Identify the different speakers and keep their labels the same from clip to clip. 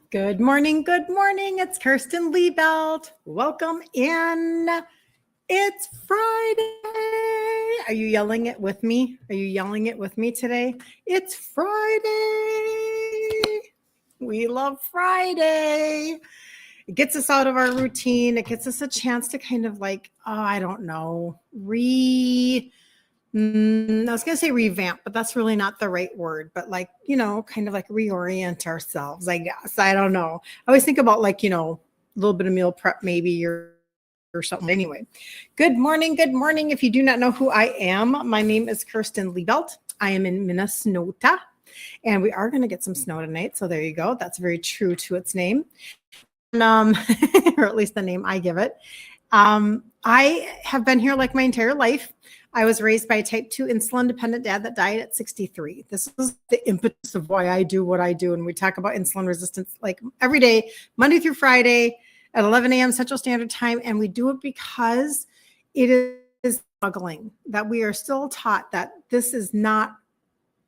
Speaker 1: Good morning. Good morning. It's Kirsten Liebelt. Welcome in. It's Friday. Are you yelling it with me? Are you yelling it with me today? It's Friday. We love Friday. It gets us out of our routine. It gets us a chance to kind of like, I don't know, I was going to say revamp, but that's really not the right word, but like, kind of like reorient ourselves, I guess. I don't know. I always think about like, a little bit of meal prep, maybe or something. Anyway, good morning. Good morning. If you do not know who I am, my name is Kirsten Liebelt. I am in Minnesota and we are going to get some snow tonight. So there you go. That's very true to its name. And, or at least the name I give it. I have been here like my entire life. I was raised by a type 2 insulin dependent dad that died at 63. This is the impetus of why I do what I do. And we talk about insulin resistance like every day, Monday through Friday at 11 a.m. Central Standard Time. And we do it because it is struggling, that we are still taught that this is not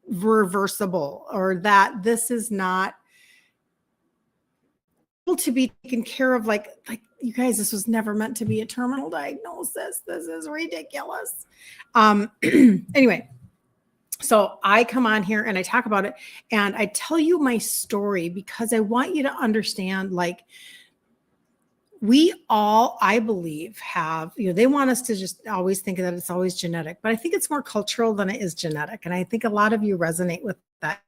Speaker 1: reversible or that this is not to be taken care of. Like you guys, this was never meant to be a terminal diagnosis. This is ridiculous. Anyway, so I come on here and I talk about it and I tell you my story because I want you to understand, like, we all, I believe, have, they want us to just always think that it's always genetic, but I think it's more cultural than it is genetic. And I think a lot of you resonate with that.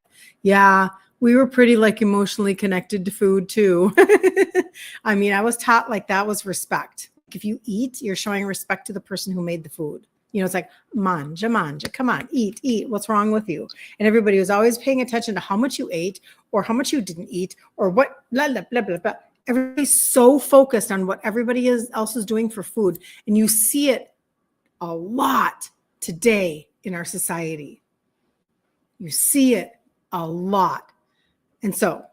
Speaker 1: Yeah. We were pretty like emotionally connected to food too. I mean, I was taught like that was respect. If you eat, you're showing respect to the person who made the food. It's like, manja, come on, eat. What's wrong with you? And everybody was always paying attention to how much you ate or how much you didn't eat or what, blah, blah, blah, blah, blah. Everybody's so focused on what everybody else is doing for food. And you see it a lot today in our society. You see it a lot. And so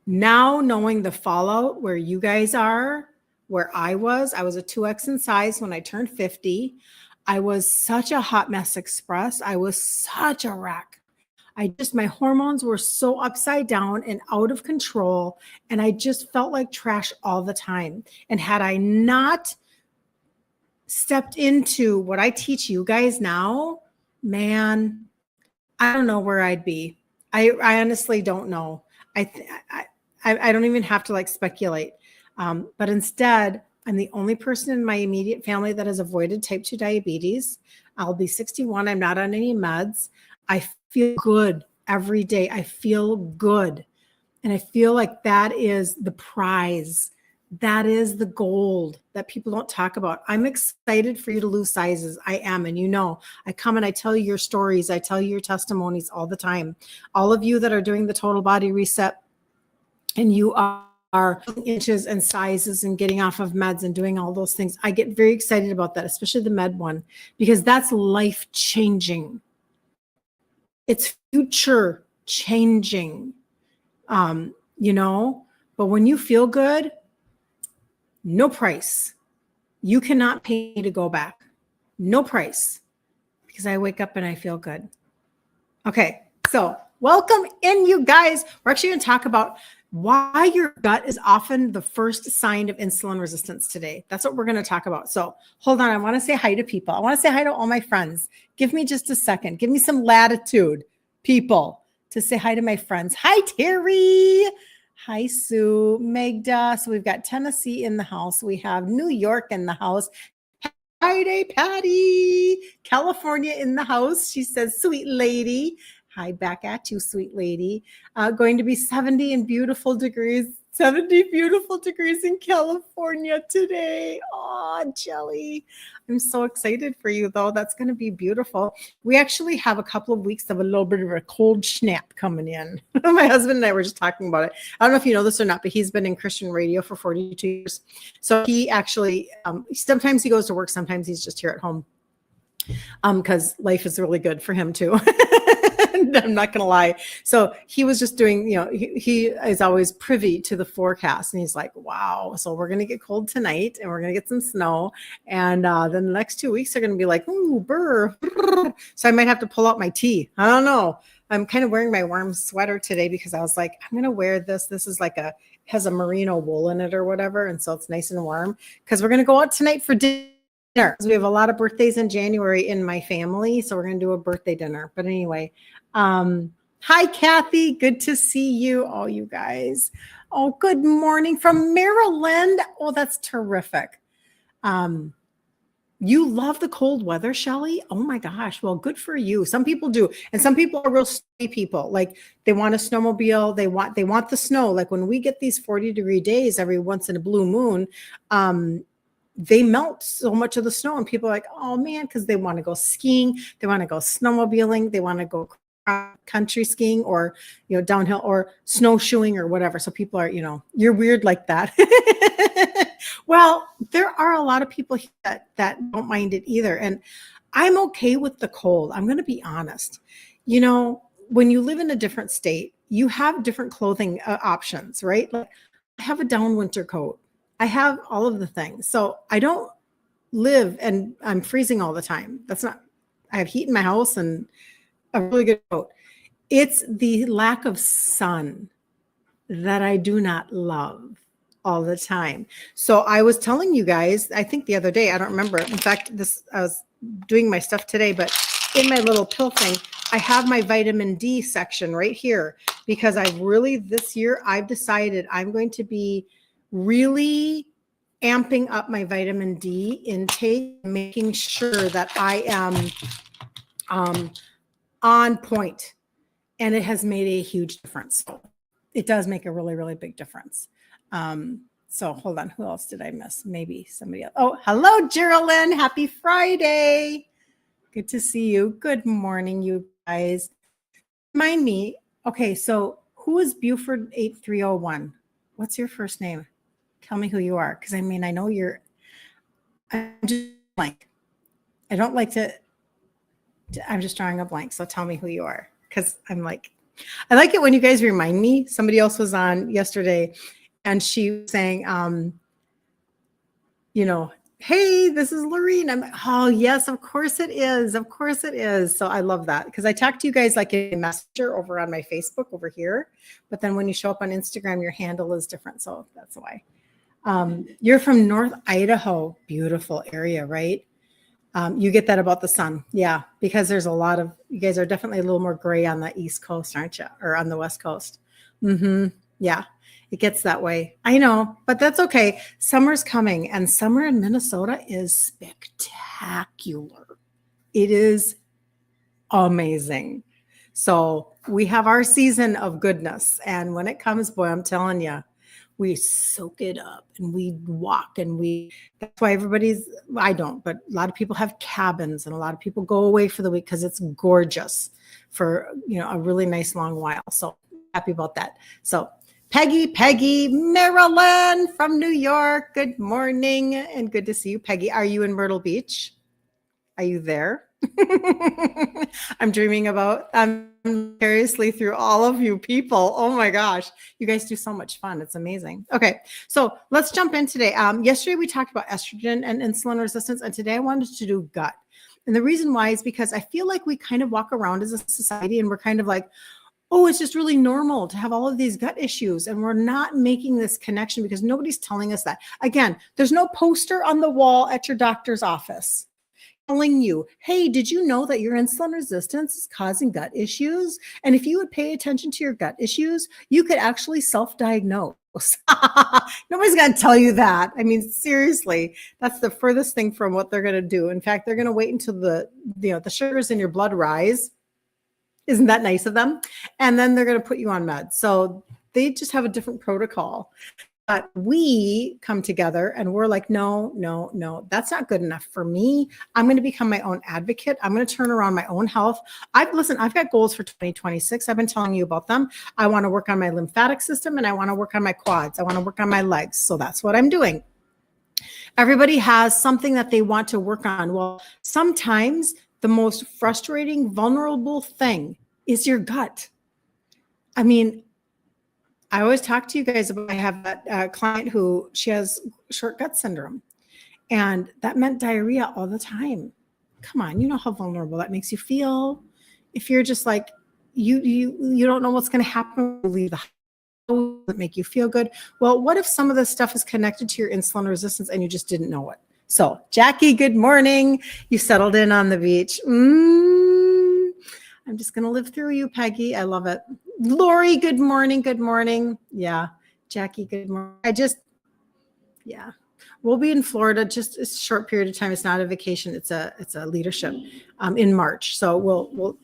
Speaker 1: now knowing the fallout where you guys are, where I was a 2X in size when I turned 50. I was such a hot mess express. I was such a wreck. My hormones were so upside down and out of control. And I just felt like trash all the time. And had I not stepped into what I teach you guys now, man, I don't know where I'd be. I honestly don't know. I don't even have to like speculate. But instead, I'm the only person in my immediate family that has avoided type 2 diabetes. I'll be 61. I'm not on any meds. I feel good every day. I feel good. And I feel like that is the prize. That is the gold that people don't talk about. I'm excited for you to lose sizes. I am. And I come and I tell you your stories. I tell you your testimonies all the time. All of you that are doing the total body reset and you are inches and sizes and getting off of meds and doing all those things. I get very excited about that, especially the med one, because that's life changing. It's future changing, but when you feel good, no price. You cannot pay me to go back. No price. Because I wake up and I feel good. Okay, so welcome in, you guys. We're actually going to talk about why your gut is often the first sign of insulin resistance today. That's what we're going to talk about. So hold on. I want to say hi to people. I want to say hi to all my friends. Give me just a second. Give me some latitude, people, to say hi to my friends. Hi, Terry. Hi, Sue, Magda. So we've got Tennessee in the house. We have New York in the house. Friday, Patty. California in the house. She says, sweet lady. Hi, back at you, sweet lady. Going to be 70 beautiful degrees in California today. Oh, Jelly. I'm so excited for you, though. That's going to be beautiful. We actually have a couple of weeks of a little bit of a cold snap coming in. My husband and I were just talking about it. I don't know if you know this or not, but he's been in Christian radio for 42 years. So he actually, sometimes he goes to work, sometimes he's just here at home. Because life is really good for him too. I'm not going to lie. So he was just doing, he is always privy to the forecast and he's like, wow, so we're going to get cold tonight and we're going to get some snow. And then the next 2 weeks are going to be like, ooh, brr. So I might have to pull out my tea. I don't know. I'm kind of wearing my warm sweater today because I was like, I'm going to wear this. This is like has a merino wool in it or whatever. And so it's nice and warm because we're going to go out tonight for dinner. We have a lot of birthdays in January in my family. So we're going to do a birthday dinner. But anyway, hi, Kathy. Good to see you. Oh, you guys. Oh, good morning from Maryland. Oh, that's terrific. You love the cold weather, Shelley? Oh my gosh. Well, good for you. Some people do. And some people are real snowy people. Like they want a snowmobile. They want the snow. Like when we get these 40-degree days every once in a blue moon, they melt so much of the snow and people are like, oh man, because they want to go skiing. They want to go snowmobiling. They want to go country skiing or, downhill or snowshoeing or whatever. So people are, you're weird like that. Well, there are a lot of people that don't mind it either. And I'm okay with the cold. I'm going to be honest. When you live in a different state, you have different clothing options, right? Like I have a down winter coat. I have all of the things. So I don't live and I'm freezing all the time. I have heat in my house and a really good coat. It's the lack of sun that I do not love all the time. So I was telling you guys, I think the other day, I don't remember. In fact, I was doing my stuff today, but in my little pill thing, I have my vitamin D section right here because this year I've decided I'm going to be really amping up my vitamin D intake, making sure that I am on point. And it has made a huge difference. It does make a really, really big difference. So hold on. Who else did I miss? Maybe somebody else. Oh, hello, Geraldine. Happy Friday. Good to see you. Good morning, you guys. Remind me. Okay, so who is Buford 8301? What's your first name? Tell me who you are. Because I know I'm just blank. I don't like to, I'm just drawing a blank. So tell me who you are. Because I like it when you guys remind me. Somebody else was on yesterday and she was saying, hey, this is Lorene. I'm like, oh, yes, of course it is. Of course it is. So I love that because I talk to you guys like a messenger over on my Facebook over here. But then when you show up on Instagram, your handle is different. So that's why. You're from North Idaho. Beautiful area, right? You get that about the sun. Yeah, because there's you guys are definitely a little more gray on the East Coast, aren't you? Or on the West Coast. Yeah, it gets that way. I know, but that's okay. Summer's coming and summer in Minnesota is spectacular. It is amazing. So we have our season of goodness. And when it comes, boy, I'm telling you, we soak it up and we walk and that's why I don't, but a lot of people have cabins and a lot of people go away for the week because it's gorgeous for, a really nice long while. So happy about that. So Peggy, Maryland from New York. Good morning and good to see you. Peggy, are you in Myrtle Beach? Are you there? I'm dreaming about vicariously through all of you people. Oh my gosh, you guys do so much fun. It's amazing. Okay, so let's jump in today. Yesterday we talked about estrogen and insulin resistance, and today I wanted to do gut. And the reason why is because I feel like we kind of walk around as a society and we're kind of like, oh, it's just really normal to have all of these gut issues. And we're not making this connection because nobody's telling us that. Again, there's no poster on the wall at your doctor's office telling you, hey, did you know that your insulin resistance is causing gut issues? And if you would pay attention to your gut issues, you could actually self-diagnose. Nobody's going to tell you that. I mean, seriously, that's the furthest thing from what they're going to do. In fact, they're going to wait until the sugars in your blood rise. Isn't that nice of them? And then they're going to put you on meds. So they just have a different protocol. But we come together and we're like, no, that's not good enough for me. I'm going to become my own advocate. I'm going to turn around my own health. I've got goals for 2026. I've been telling you about them. I want to work on my lymphatic system and I want to work on my quads. I want to work on my legs. So that's what I'm doing. Everybody has something that they want to work on. Well, sometimes the most frustrating, vulnerable thing is your gut. I mean, I always talk to you guys about, I have that client who she has short gut syndrome and that meant diarrhea all the time. Come on, you know how vulnerable that makes you feel. If you're just like, you don't know what's going to happen when you leave the house that make you feel good. Well, what if some of this stuff is connected to your insulin resistance and you just didn't know it? So, Jackie, good morning. You settled in on the beach. I'm just going to live through you, Peggy. I love it. Lori, good morning. Good morning. Yeah. Jackie, good morning. Yeah. We'll be in Florida just a short period of time. It's not a vacation. It's a leadership in March. So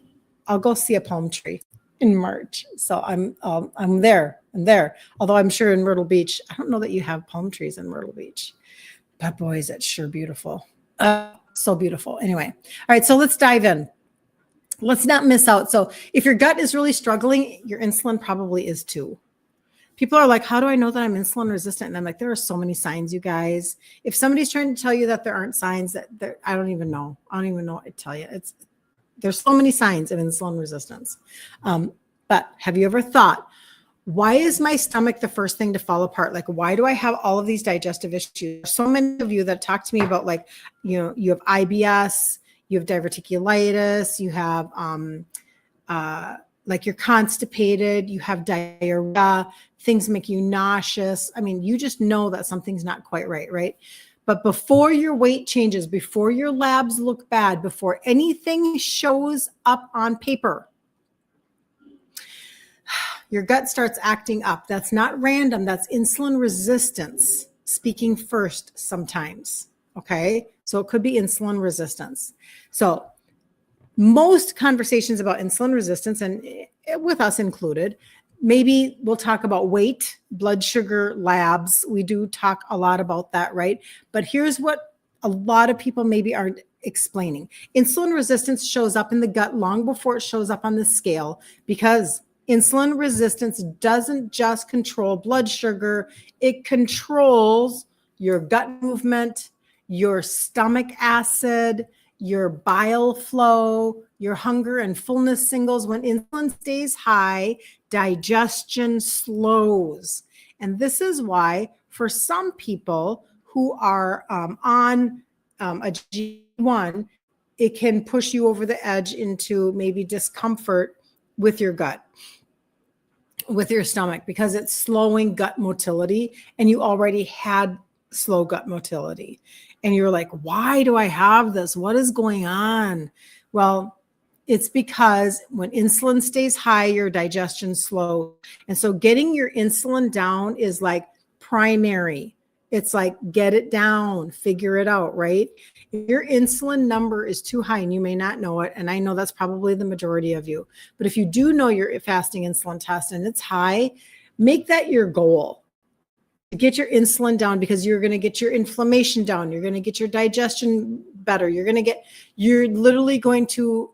Speaker 1: I'll go see a palm tree in March. So I'm there. Although I'm sure in Myrtle Beach, I don't know that you have palm trees in Myrtle Beach, but boy, is it sure beautiful. So beautiful. Anyway. All right. So let's dive in. Let's not miss out. So if your gut is really struggling, your insulin probably is too. People are like, how do I know that I'm insulin resistant? And I'm like, there are so many signs, you guys. If somebody's trying to tell you that there aren't signs, I don't even know. I don't even know what to tell you. There's so many signs of insulin resistance. But have you ever thought, why is my stomach the first thing to fall apart? Like, why do I have all of these digestive issues? So many of you that talk to me about, like, you have IBS, you have diverticulitis, you have like you're constipated, you have diarrhea, things make you nauseous. I mean, you just know that something's not quite right, right? But before your weight changes, before your labs look bad, before anything shows up on paper, your gut starts acting up. That's not random. That's insulin resistance speaking first sometimes, okay? So it could be insulin resistance. So most conversations about insulin resistance, and with us included, maybe we'll talk about weight, blood sugar, labs. We do talk a lot about that, right? But here's what a lot of people maybe aren't explaining. Insulin resistance shows up in the gut long before it shows up on the scale, because insulin resistance doesn't just control blood sugar. It controls your gut movement, your stomach acid, your bile flow, your hunger and fullness signals. When insulin stays high, digestion slows. And this is why for some people who are on a G1, it can push you over the edge into maybe discomfort with your gut, with your stomach, because it's slowing gut motility, and you already had slow gut motility. And you're like, why do I have this? What is going on? Well, it's because when insulin stays high, your digestion slows. And so getting your insulin down is like primary. It's like, get it down, figure it out, right? If your insulin number is too high, and you may not know it, and I know that's probably the majority of you, but if you do know your fasting insulin test and it's high, make that your goal. Get your insulin down, because you're going to get your inflammation down. You're going to get your digestion better. You're literally going to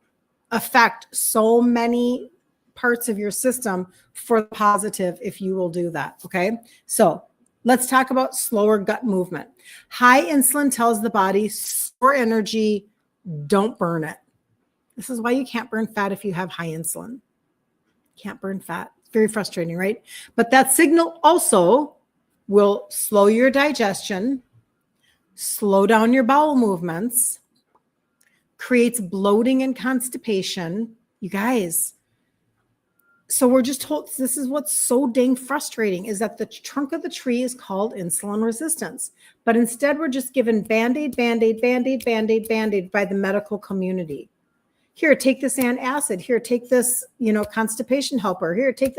Speaker 1: affect so many parts of your system for the positive if you will do that. Okay. So let's talk about slower gut movement. High insulin tells the body, store energy, don't burn it. This is why you can't burn fat if you have high insulin. Can't burn fat. It's very frustrating, right? But that signal also will slow your digestion, slow down your bowel movements, creates bloating and constipation. You guys, so we're just told, this is what's so dang frustrating, is that the trunk of the tree is called insulin resistance. But instead, we're just given Band-Aid, Band-Aid, Band-Aid, Band-Aid, Band-Aid by the medical community. Here, take this antacid. Here, take this, constipation helper. Here, take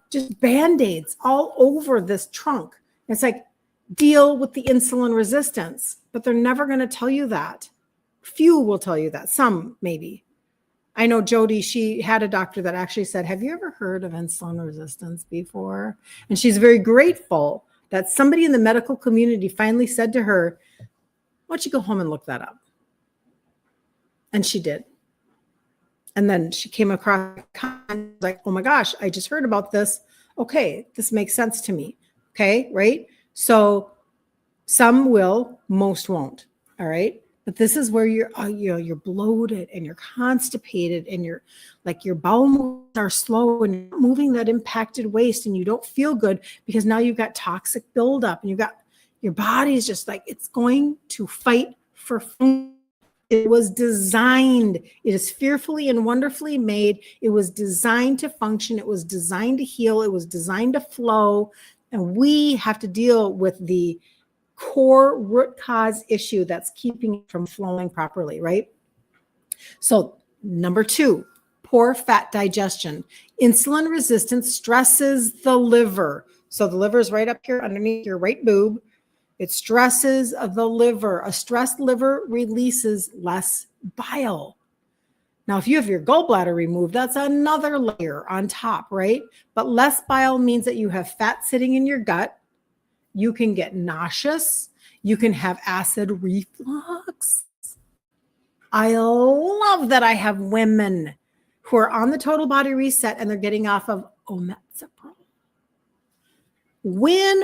Speaker 1: just Band-Aids all over this trunk. It's like, deal with the insulin resistance, but they're never going to tell you that. Few will tell you that, some maybe. I know Jody, she had a doctor that actually said, have you ever heard of insulin resistance before? And she's very grateful that somebody in the medical community finally said to her, why don't you go home and look that up? And she did. And then she came across like, oh my gosh, I just heard about this. Okay, this makes sense to me. Okay, right? So some will, most won't. All right. But this is where you're bloated and you're constipated and your bowel movements are slow and you're moving that impacted waste, and you don't feel good because now you've got toxic buildup and you've got your body's just like, it's going to fight for food. It was designed. It is fearfully and wonderfully made. It was designed to function. It was designed to heal. It was designed to flow. And we have to deal with the core root cause issue that's keeping it from flowing properly, right? So number 2, poor fat digestion. Insulin resistance stresses the liver. So the liver is right up here underneath your right boob. It stresses the liver. A stressed liver releases less bile. Now, if you have your gallbladder removed, that's another layer on top, right? But less bile means that you have fat sitting in your gut. You can get nauseous. You can have acid reflux. I love that I have women who are on the total body reset and they're getting off of omeprazole. When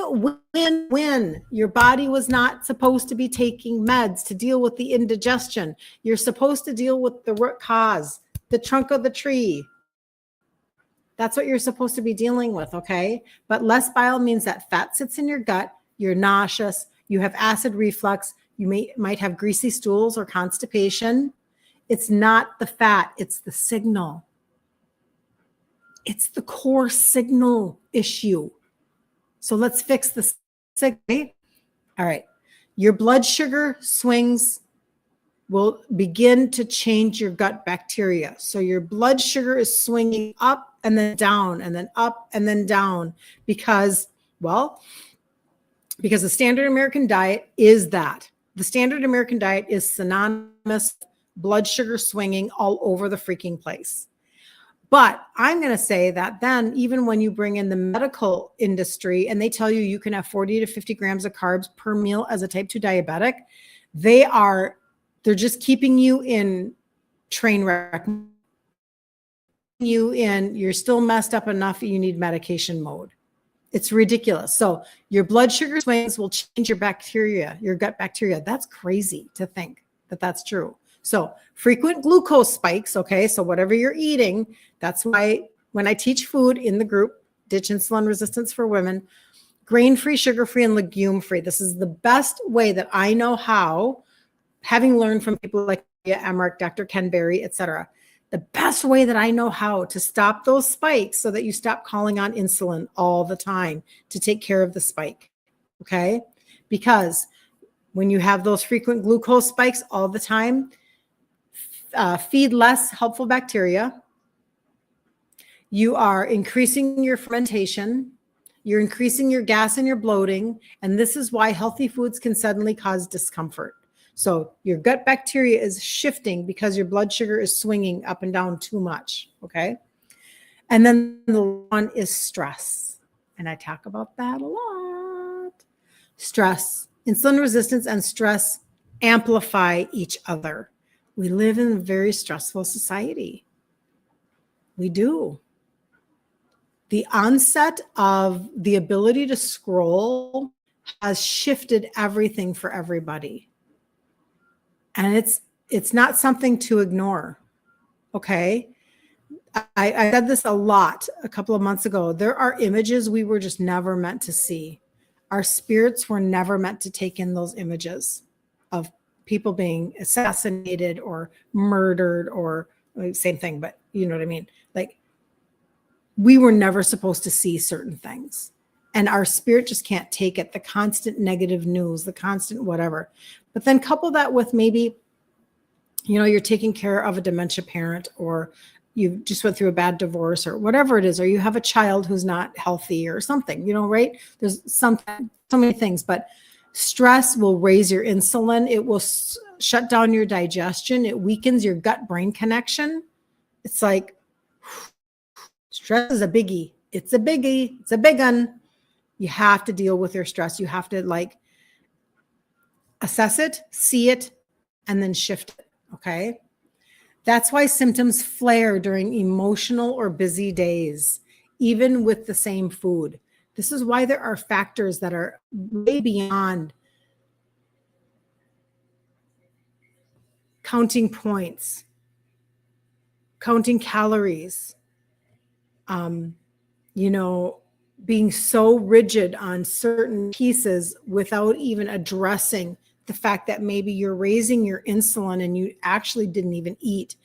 Speaker 1: your body was not supposed to be taking meds to deal with the indigestion. You're supposed to deal with the root cause, the trunk of the tree. That's what you're supposed to be dealing with, okay? But less bile means that fat sits in your gut, you're nauseous, you have acid reflux, you might have greasy stools or constipation. It's not the fat, it's the signal. It's the core signal issue. So let's fix the signal. All right. Your blood sugar swings will begin to change your gut bacteria. So your blood sugar is swinging up and then down and then up and then down because the standard American diet is that. The standard American diet is synonymous blood sugar swinging all over the freaking place. But I'm going to say that then even when you bring in the medical industry and they tell you you can have 40 to 50 grams of carbs per meal as a type 2 diabetic, they're just keeping you in train wreck. You're still messed up enough that you need medication mode. It's ridiculous. So your blood sugar swings will change your bacteria, your gut bacteria. That's crazy to think that that's true. So frequent glucose spikes, okay, so whatever you're eating, that's why when I teach food in the group, Ditch Insulin Resistance for Women, grain-free, sugar-free, and legume-free. This is the best way that I know how, having learned from people like Emmerich, Dr. Ken Berry, etc. The best way that I know how to stop those spikes so that you stop calling on insulin all the time to take care of the spike, okay? Because when you have those frequent glucose spikes all the time, feed less helpful bacteria. You are increasing your fermentation. You're increasing your gas and your bloating. And this is why healthy foods can suddenly cause discomfort. So your gut bacteria is shifting because your blood sugar is swinging up and down too much. Okay. And then the one is stress. And I talk about that a lot. Stress, insulin resistance, and stress amplify each other. We live in a very stressful society. We do. The onset of the ability to scroll has shifted everything for everybody. And it's not something to ignore. Okay. I said this a lot a couple of months ago. There are images we were just never meant to see. Our spirits were never meant to take in those images of people being assassinated or murdered or same thing, but you know what I mean? Like we were never supposed to see certain things and our spirit just can't take it. The constant negative news, the constant whatever, but then couple that with maybe, you're taking care of a dementia parent or you just went through a bad divorce or whatever it is, or you have a child who's not healthy or something, right? There's so many things, but stress will raise your insulin. It will shut down your digestion. It weakens your gut-brain connection. It's like stress is a biggie. It's a biggie. It's a big one. You have to deal with your stress. You have to assess it, see it, and then shift it. Okay. That's why symptoms flare during emotional or busy days, even with the same food. This is why there are factors that are way beyond counting points, counting calories, being so rigid on certain pieces without even addressing the fact that maybe you're raising your insulin and you actually didn't even eat.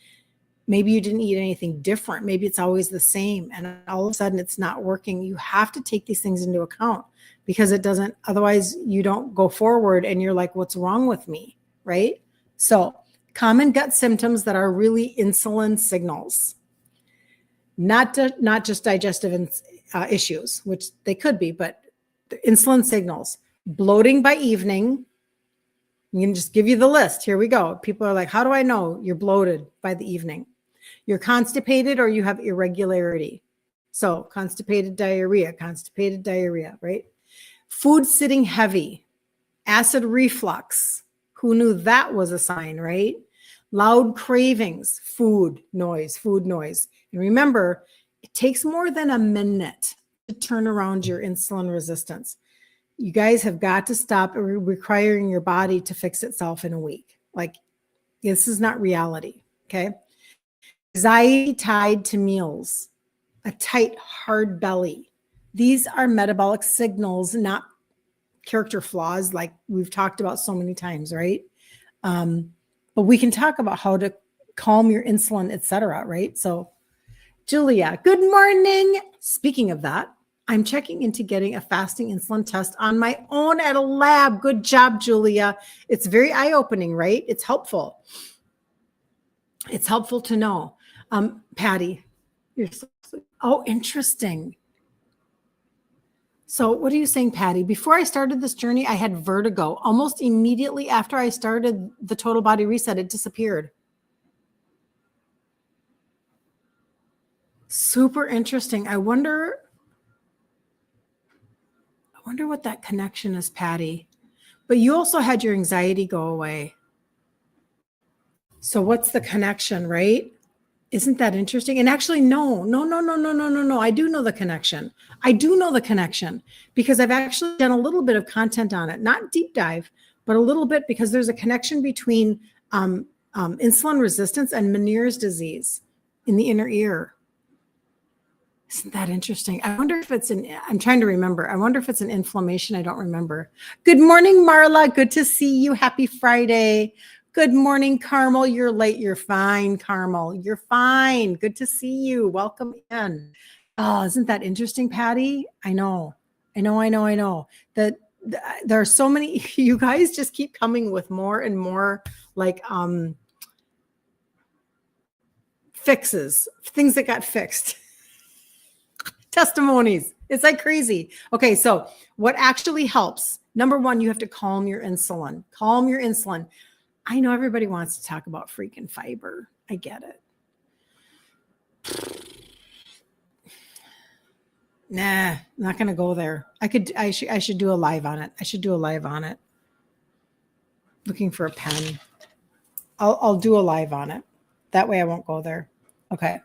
Speaker 1: Maybe you didn't eat anything different. Maybe it's always the same. And all of a sudden it's not working. You have to take these things into account because it doesn't, otherwise you don't go forward and you're like, what's wrong with me? Right? So common gut symptoms that are really insulin signals, not just digestive issues, which they could be, but the insulin signals. Bloating by evening. You can just give you the list. Here we go. People are like, how do I know you're bloated by the evening? You're constipated or you have irregularity. So constipated diarrhea, right? Food sitting heavy, acid reflux. Who knew that was a sign, right? Loud cravings, food noise. And remember, it takes more than a minute to turn around your insulin resistance. You guys have got to stop requiring your body to fix itself in a week. Like, this is not reality, okay? Anxiety tied to meals, a tight, hard belly. These are metabolic signals, not character flaws like we've talked about so many times, right? But we can talk about how to calm your insulin, etc., right? So, Julia, good morning. Speaking of that, I'm checking into getting a fasting insulin test on my own at a lab. Good job, Julia. It's very eye-opening, right? It's helpful. It's helpful to know. Patty, oh, interesting. So what are you saying, Patty? Before I started this journey, I had vertigo. Almost immediately after I started the total body reset, it disappeared. Super interesting. I wonder what that connection is, Patty. But you also had your anxiety go away. So what's the connection, right? Isn't that interesting? And actually, no. I do know the connection because I've actually done a little bit of content on it, not deep dive, but a little bit, because there's a connection between insulin resistance and Meniere's disease in the inner ear. Isn't that interesting? I wonder if it's I'm trying to remember. I wonder if it's an inflammation. I don't remember. Good morning, Marla. Good to see you. Happy Friday. Good morning, Carmel. You're late. You're fine, Carmel. You're fine. Good to see you. Welcome in. Oh, isn't that interesting, Patty? I know. That there are so many, you guys just keep coming with more and more like fixes, things that got fixed. Testimonies. It's like crazy. Okay, so what actually helps? Number one, you have to calm your insulin. I know everybody wants to talk about freaking fiber. I get it. Nah, not going to go there. I should do a live on it. Looking for a pen. I'll do a live on it. That way I won't go there. Okay.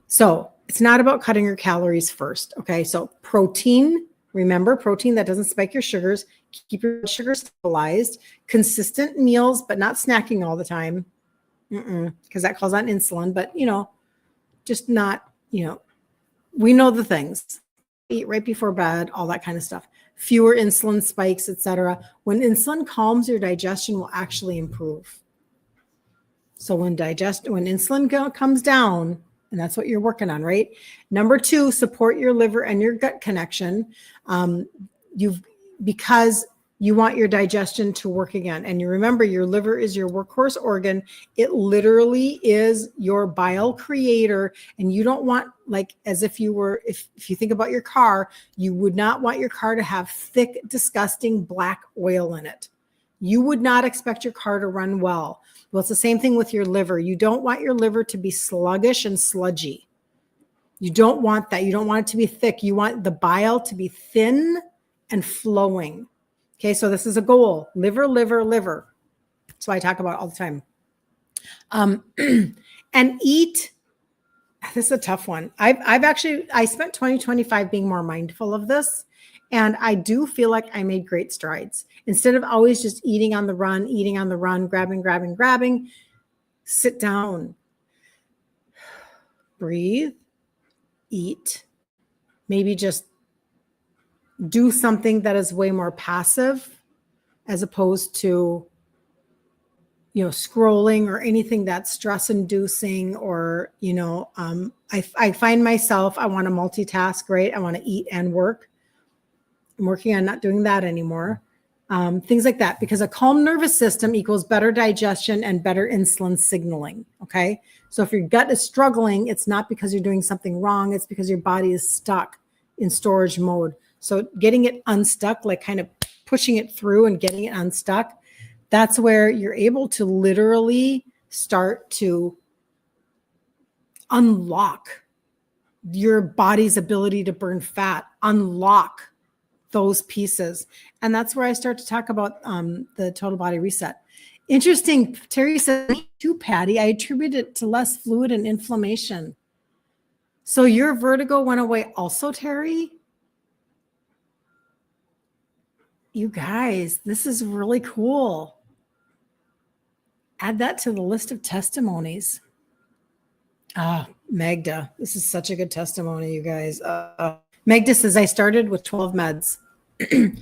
Speaker 1: So it's not about cutting your calories first. Okay. So protein, remember, protein that doesn't spike your sugars, keep your sugar stabilized, consistent meals, but not snacking all the time. Because that calls on insulin, but just not, we know the things. Eat right before bed, all that kind of stuff. Fewer insulin spikes, etc. When insulin calms, your digestion will actually improve. So when insulin comes down, and that's what you're working on, right? Number two, support your liver and your gut connection. Because you want your digestion to work again. And you remember, your liver is your workhorse organ. It literally is your bile creator. And you don't want, like, as if you were, if you think about your car, you would not want your car to have thick, disgusting black oil in it. You would not expect your car to run well. Well, it's the same thing with your liver. You don't want your liver to be sluggish and sludgy. You don't want that. You don't want it to be thick. You want the bile to be thin and flowing. Okay, so this is a goal. Liver. That's why I talk about it all the time. And eat. This is a tough one. I spent 2025 being more mindful of this. And I do feel like I made great strides. Instead of always just eating on the run, grabbing, sit down, breathe, eat, maybe just do something that is way more passive as opposed to, scrolling or anything that's stress inducing, or, I find myself, I want to multitask, right? I want to eat and work. I'm working on not doing that anymore. Things like that, because a calm nervous system equals better digestion and better insulin signaling. Okay. So if your gut is struggling, it's not because you're doing something wrong. It's because your body is stuck in storage mode. So getting it unstuck, like kind of pushing it through and getting it unstuck, that's where you're able to literally start to unlock your body's ability to burn fat, unlock those pieces. And that's where I start to talk about the total body reset. Interesting. Terry said, me too, Patty. I attribute it to less fluid and inflammation. So your vertigo went away also, Terry? You guys, this is really cool. Add that to the list of testimonies. Magda, this is such a good testimony, you guys. Magda says, I started with 12 meds.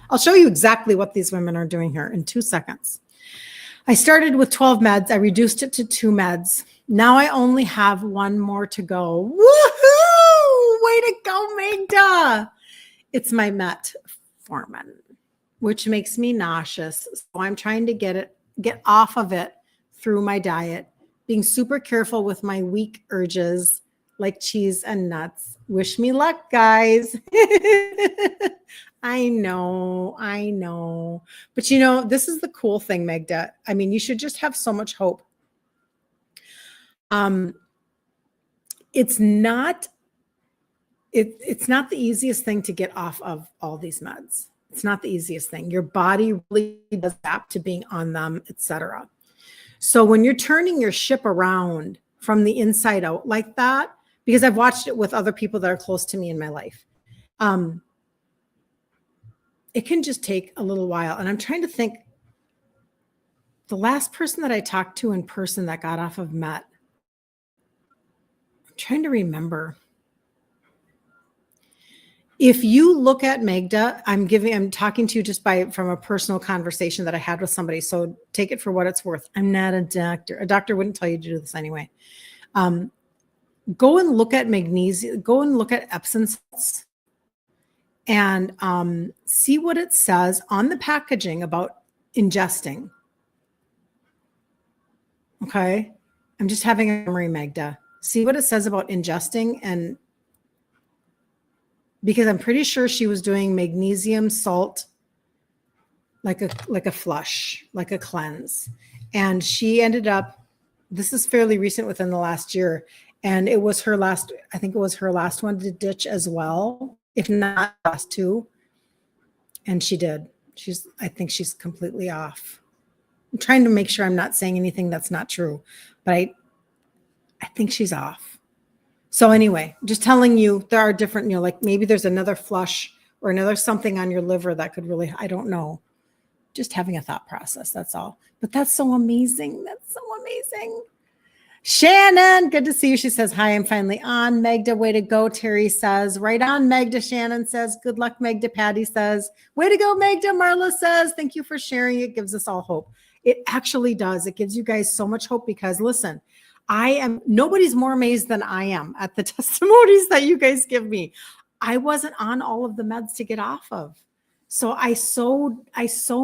Speaker 1: I'll show you exactly what these women are doing here in 2 seconds. I started with 12 meds. I reduced it to 2 meds. Now I only have 1 more to go. Woohoo! Way to go, Magda. It's my metformin, which makes me nauseous. So I'm trying to get off of it through my diet, being super careful with my weak urges like cheese and nuts. Wish me luck, guys. I know. But this is the cool thing, Magda. I mean, you should just have so much hope. It's not the easiest thing to get off of all these meds. It's not the easiest thing. Your body really does adapt to being on them, etc. So when you're turning your ship around from the inside out like that, because I've watched it with other people that are close to me in my life, it can just take a little while. And I'm trying to think, the last person that I talked to in person that got off of Met, I'm trying to remember. If you look at Magda, I'm talking to you just from a personal conversation that I had with somebody. So take it for what it's worth. I'm not a doctor. A doctor wouldn't tell you to do this anyway. Go and look at magnesium. Go and look at Epsom salts, and see what it says on the packaging about ingesting. Okay, I'm just having a memory, Magda. See what it says about ingesting, and because I'm pretty sure she was doing magnesium salt like a flush, like a cleanse. And she ended up, this is fairly recent, within the last year, and it was her last, I think it was her last one to ditch as well, if not last 2. And she did. I think she's completely off. I'm trying to make sure I'm not saying anything that's not true, but I think she's off. So anyway, just telling you, there are different, like maybe there's another flush or another something on your liver that could really, I don't know. Just having a thought process, that's all. But that's so amazing. That's so amazing. Shannon, good to see you. She says, hi, I'm finally on. Magda, way to go. Terry says, right on, Magda. Shannon says, good luck, Magda. Patty says, way to go, Magda. Marla says, thank you for sharing. It gives us all hope. It actually does. It gives you guys so much hope, because listen, nobody's more amazed than I am at the testimonies that you guys give me. I wasn't on all of the meds to get off of. So I so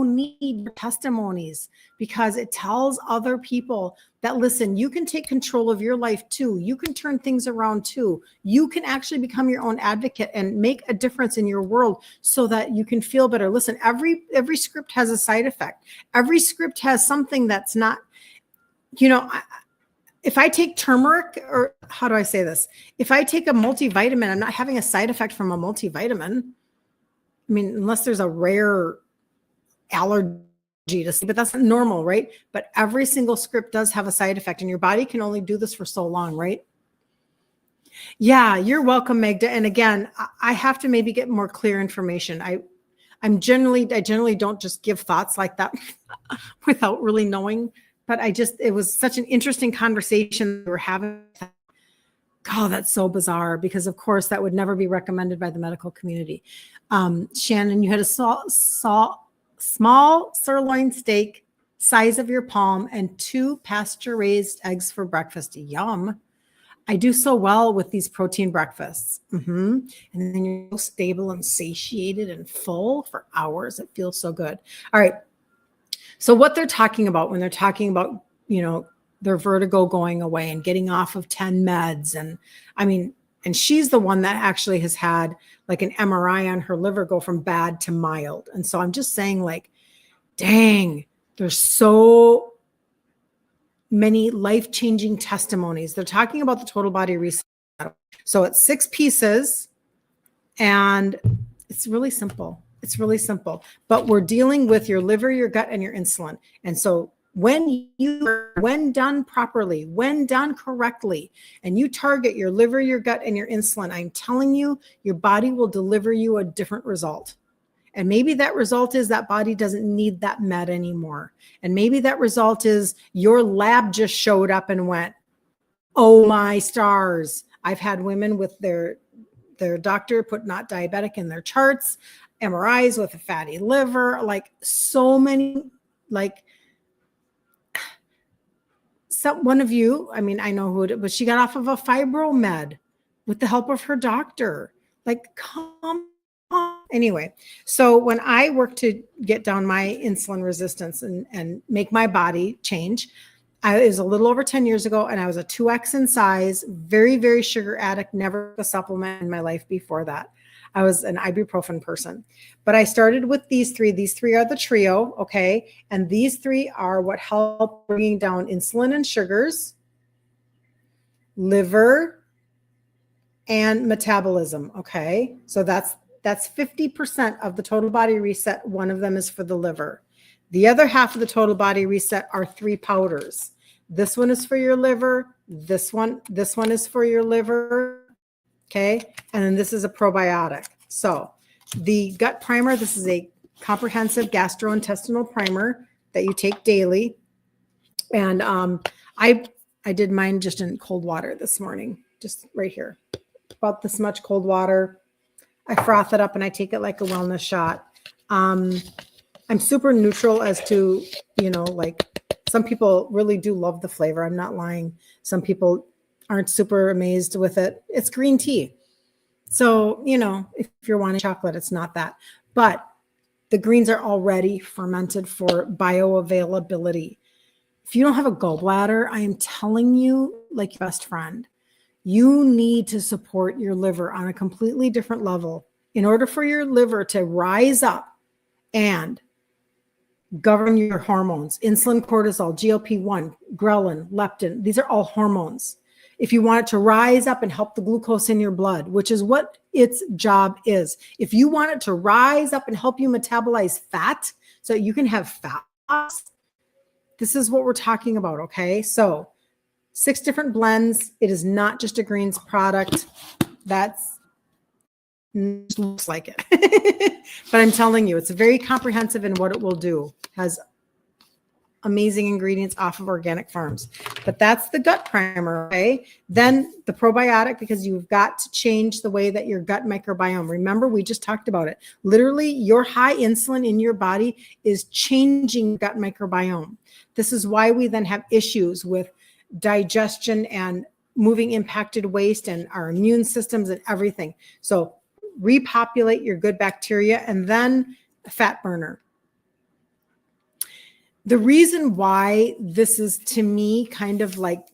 Speaker 1: need your testimonies, because it tells other people that, listen, you can take control of your life too. You can turn things around too. You can actually become your own advocate and make a difference in your world so that you can feel better. Listen, every script has a side effect. Every script has something that's not, if I take turmeric, or how do I say this? If I take a multivitamin, I'm not having a side effect from a multivitamin. I mean, unless there's a rare allergy to see, but that's normal, right? But every single script does have a side effect, and your body can only do this for so long, right? Yeah, you're welcome, Magda. And again, I have to maybe get more clear information. I generally don't just give thoughts like that without really knowing. But it was such an interesting conversation we were having. Oh, that's so bizarre, because of course that would never be recommended by the medical community. Shannon, you had a small sirloin steak, size of your palm, and 2 pasture-raised eggs for breakfast. Yum. I do so well with these protein breakfasts. And then you're so stable and satiated and full for hours. It feels so good. All right. So what they're talking about when they're talking about, their vertigo going away and getting off of 10 meds. And she's the one that actually has had like an MRI on her liver go from bad to mild. And so I'm just saying, like, dang, there's so many life-changing testimonies. They're talking about the total body reset. So it's 6 pieces and it's really simple. It's really simple, but we're dealing with your liver, your gut, and your insulin. And so when done properly, when done correctly, and you target your liver, your gut, and your insulin, I'm telling you, your body will deliver you a different result. And maybe that result is that body doesn't need that med anymore. And maybe that result is your lab just showed up and went, oh my stars. I've had women with their doctor put not diabetic in their charts, MRIs with a fatty liver, like so many, like one of you, I know who it was, she got off of a fibro med with the help of her doctor. Like, come on. Anyway, so when I worked to get down my insulin resistance and make my body change, it was a little over 10 years ago, and I was a 2X in size, very, very sugar addict, never a supplement in my life before that. I was an ibuprofen person, but I started with these 3. These 3 are the trio, okay? And these 3 are what help bringing down insulin and sugars, liver, and metabolism, okay? So that's 50% of the total body reset. One of them is for the liver. The other half of the total body reset are 3 powders. This one is for your liver. This one is for your liver. Okay. And then this is a probiotic. So the gut primer, this is a comprehensive gastrointestinal primer that you take daily. And I did mine just in cold water this morning, just right here, about this much cold water. I froth it up and I take it like a wellness shot. I'm super neutral as to, like some people really do love the flavor. I'm not lying. Some people aren't super amazed with it. It's green tea. So, if you're wanting chocolate, it's not that. But the greens are already fermented for bioavailability. If you don't have a gallbladder, I am telling you, like your best friend, you need to support your liver on a completely different level in order for your liver to rise up and govern your hormones, insulin, cortisol, GLP-1, ghrelin, leptin. These are all hormones. If you want it to rise up and help the glucose in your blood, which is what its job is. If you want it to rise up and help you metabolize fat so you can have fat loss, this is what we're talking about, okay? So 6 different blends. It is not just a greens product. That's looks like it. But I'm telling you, it's very comprehensive in what it will do. Has amazing ingredients off of organic farms. But that's the gut primer, okay? Then the probiotic, because you've got to change the way that your gut microbiome. Remember, we just talked about it. Literally, your high insulin in your body is changing gut microbiome. This is why we then have issues with digestion and moving impacted waste and our immune systems and everything. So repopulate your good bacteria, and then a fat burner. The reason why this is, to me, kind of like,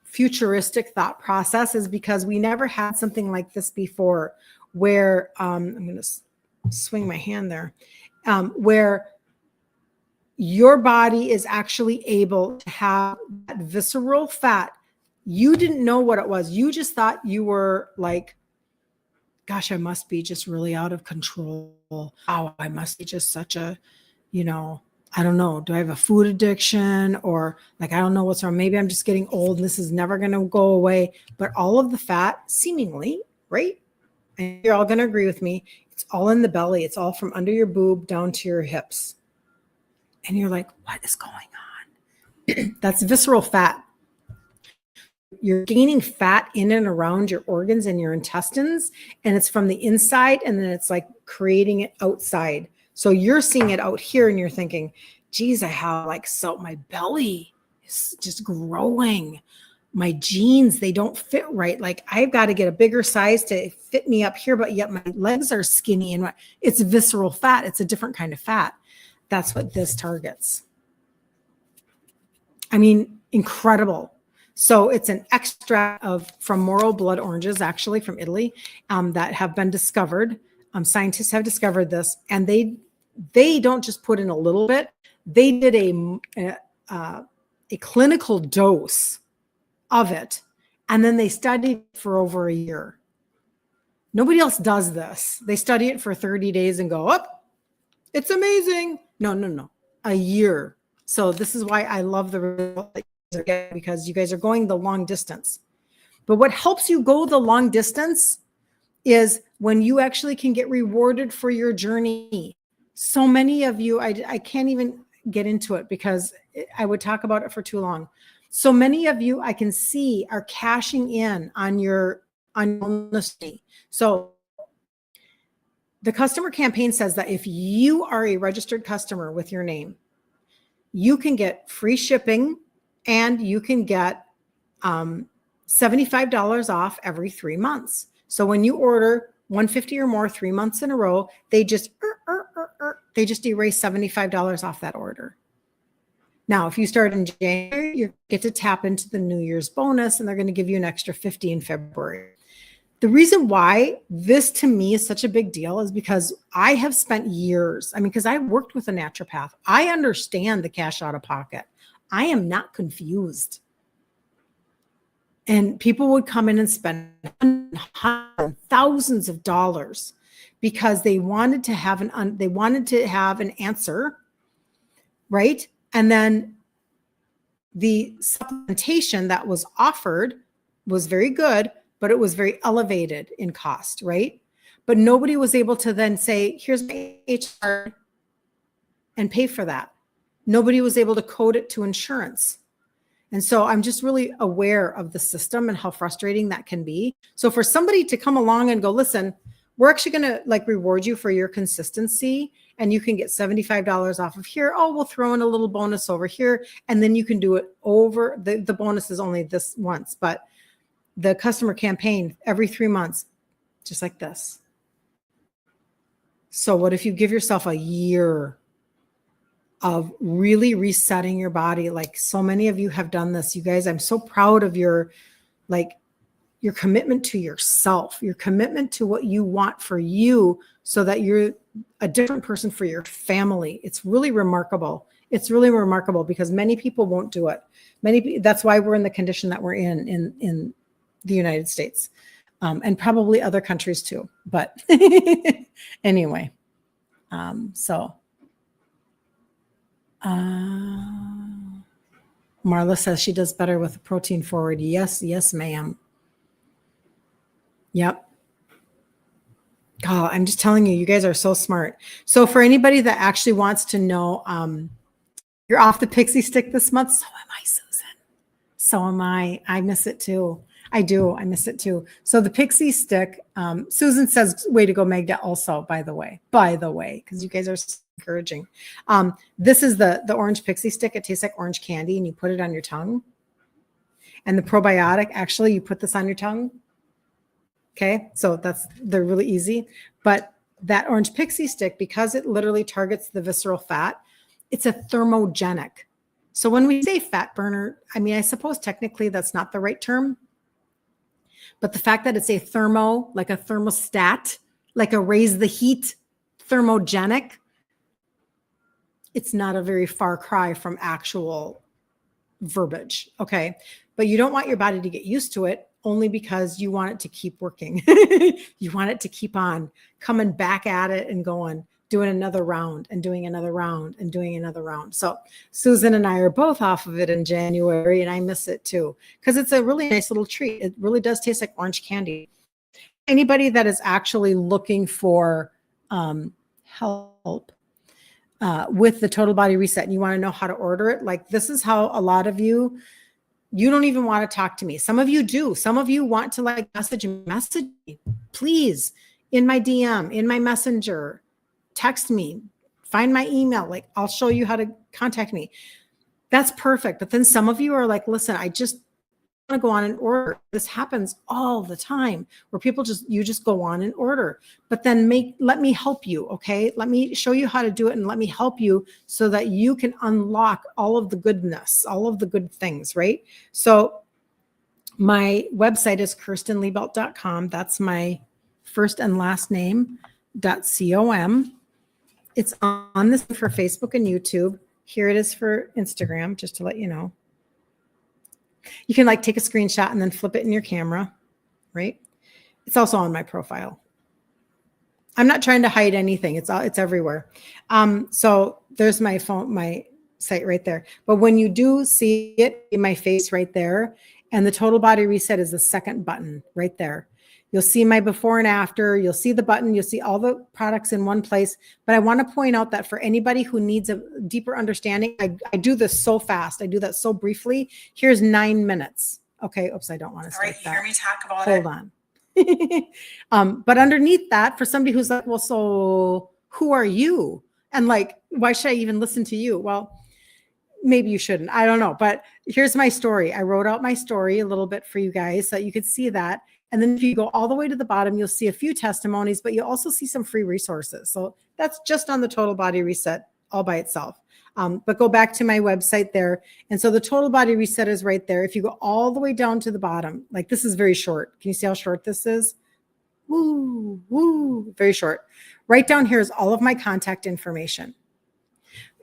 Speaker 1: futuristic thought process is because we never had something like this before, where I'm going to swing my hand there, where your body is actually able to have that visceral fat. You didn't know what it was. You just thought you were like, gosh, I must be just really out of control. Oh, I must be just such a, I don't know. Do I have a food addiction, or like, I don't know what's wrong. Maybe I'm just getting old and this is never going to go away. But all of the fat, seemingly, right? And you're all going to agree with me. It's all in the belly. It's all from under your boob down to your hips. And you're like, what is going on? That's visceral fat. You're gaining fat in and around your organs and your intestines, and it's from the inside, and then it's like creating it outside. So you're seeing it out here and you're thinking, geez, I have like, so my belly is just growing. My jeans, they don't fit right. Like I've got to get a bigger size to fit me up here, but yet my legs are skinny and it's visceral fat. It's a different kind of fat. That's what this targets. I mean, incredible. So it's an extract from Moro blood oranges, actually from Italy, that have been discovered. Scientists have discovered this, and they don't just put in a little bit. They did a clinical dose of it, and then they studied for over a year. Nobody else does this. They study it for 30 days and go, oh, it's amazing. No. A year. So this is why I love the result that you guys are getting, because you guys are going the long distance. But what helps you go the long distance is when you actually can get rewarded for your journey. So many of you, I can't even get into it because I would talk about it for too long. So many of you I can see are cashing in on your honesty. So the customer campaign says that if you are a registered customer with your name, you can get free shipping and you can get $75 off every 3 months. So when you order $150 or more 3 months in a row, they just erase $75 off that order. Now, if you start in January, you get to tap into the New Year's bonus, and they're going to give you an extra $50 in February. The reason why this to me is such a big deal is because I have spent years, because I worked with a naturopath. I understand the cash out of pocket. I am not confused. And people would come in and spend thousands of dollars because they wanted to have an answer, right? And then the supplementation that was offered was very good, but it was very elevated in cost, right? But nobody was able to then say, here's my HR and pay for that. Nobody was able to code it to insurance. And so I'm just really aware of the system and how frustrating that can be. So for somebody to come along and go, listen, we're actually going to reward you for your consistency, and you can get $75 off of here. Oh, we'll throw in a little bonus over here. And then you can do it over. The bonus is only this once, but the customer campaign every 3 months, just like this. So what if you give yourself a year of really resetting your body? Like so many of you have done this. You guys, I'm so proud of your commitment to yourself, your commitment to what you want for you so that you're a different person for your family. It's really remarkable. It's really remarkable because many people won't do it. That's why we're in the condition that we're in the United States, and probably other countries too. But anyway, Marla says she does better with a protein forward. Yes, ma'am. Yep. God, I'm just telling you, you guys are so smart. So for anybody that actually wants to know, you're off the pixie stick this month. So am I, Susan. So am I. I miss it too. I do. I miss it too. So the pixie stick, Susan says, way to go, Magda, also, by the way, because you guys are so encouraging. This is the orange pixie stick. It tastes like orange candy, and you put it on your tongue. And the probiotic, actually, you put this on your tongue. Okay, so they're really easy. But that orange pixie stick, because it literally targets the visceral fat, it's a thermogenic. So when we say fat burner, I suppose technically that's not the right term. But the fact that it's a like a thermostat, like a raise the heat thermogenic, it's not a very far cry from actual verbiage. Okay, but you don't want your body to get used to it, only because you want it to keep working. You want it to keep on coming back at it and doing another round and doing another round and doing another round. So Susan and I are both off of it in January, and I miss it too, because it's a really nice little treat. It really does taste like orange candy. Anybody that is actually looking for help with the Total Body Reset and you want to know how to order it, like this is how a lot of you don't even want to talk to me. Some of you do. Some of you want to message me, please, in my DM, in my messenger, text me, find my email. Like, I'll show you how to contact me. That's perfect. But then some of you are like, listen, I just want to go on and order. This happens all the time where people you just go on and order, but then let me help you. Okay. Let me show you how to do it and let me help you so that you can unlock all of the goodness, all of the good things. Right. So my website is kirstenliebelt.com. That's my first and last name.com. It's on this for Facebook and YouTube. Here it is for Instagram, just to let you know. You can like take a screenshot and then flip it in your camera, right? It's also on my profile. I'm not trying to hide anything. It's everywhere. So there's my phone, my site right there. But when you do see it in my face right there, and the total body reset is the second button right there. You'll see my before and after. You'll see the button. You'll see all the products in one place. But I want to point out that for anybody who needs a deeper understanding, I do this so fast. I do that so briefly. Here's 9 minutes. Okay. Oops, I don't want to start that.
Speaker 2: All right, you hear me talk about
Speaker 1: it. Hold on. But underneath that, for somebody who's like, well, so who are you? And like, why should I even listen to you? Well, maybe you shouldn't. I don't know. But here's my story. I wrote out my story a little bit for you guys so that you could see that. And then if you go all the way to the bottom, you'll see a few testimonies, but you'll also see some free resources. So that's just on the total body reset all by itself. But go back to my website there. And so the total body reset is right there. If you go all the way down to the bottom, like this is very short. Can you see how short this is? Woo, very short. Right down here is all of my contact information.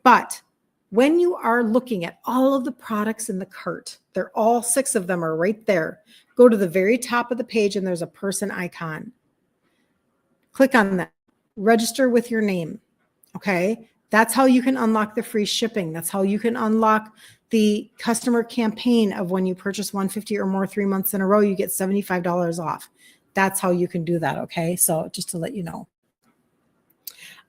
Speaker 1: But when you are looking at all of the products in the cart, they're all 6 of them are right there. Go to the very top of the page and there's a person icon. Click on that. Register with your name. Okay. That's how you can unlock the free shipping. That's how you can unlock the customer campaign of when you purchase 150 or more 3 months in a row, you get $75 off. That's how you can do that. Okay. So just to let you know.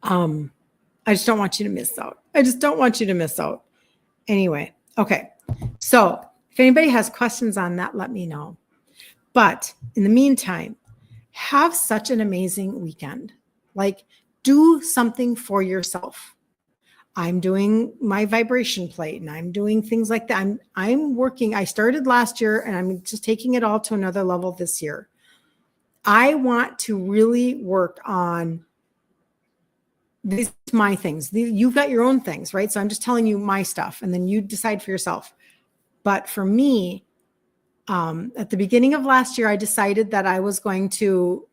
Speaker 1: I just don't want you to miss out. Anyway. Okay. So if anybody has questions on that, let me know. But in the meantime, have such an amazing weekend. Like, do something for yourself. I'm doing my vibration plate and I'm doing things like that. I'm working. I started last year and I'm just taking it all to another level this year. I want to really work on these my things. You've got your own things, right? So I'm just telling you my stuff and then you decide for yourself. But for me, at the beginning of last year, I decided that I was going to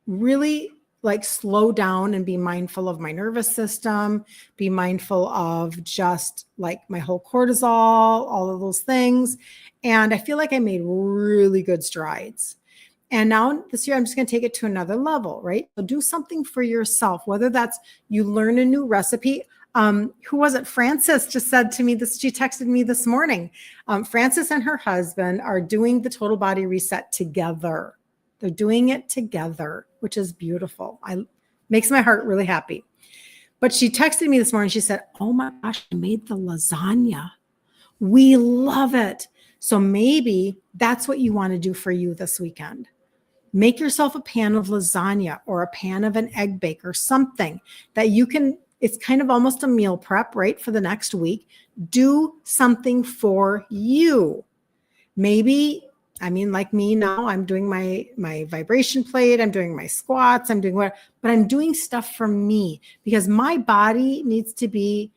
Speaker 1: really like slow down and be mindful of my nervous system, be mindful of just like my whole cortisol, all of those things. And I feel like I made really good strides. And now this year, I'm just going to take it to another level, right? So do something for yourself, whether that's you learn a new recipe. Who was it? Frances just said to me this, she texted me this morning. Frances and her husband are doing the total body reset together. They're doing it together, which is beautiful. Makes my heart really happy. But she texted me this morning. She said, oh my gosh, I made the lasagna. We love it. So maybe that's what you want to do for you this weekend. Make yourself a pan of lasagna or a pan of an egg bake or something that you can, it's kind of almost a meal prep, right? For the next week. Do something for you. Maybe, I mean, like me now, I'm doing my vibration plate. I'm doing my squats. I'm doing what, but I'm doing stuff for me because my body needs to be,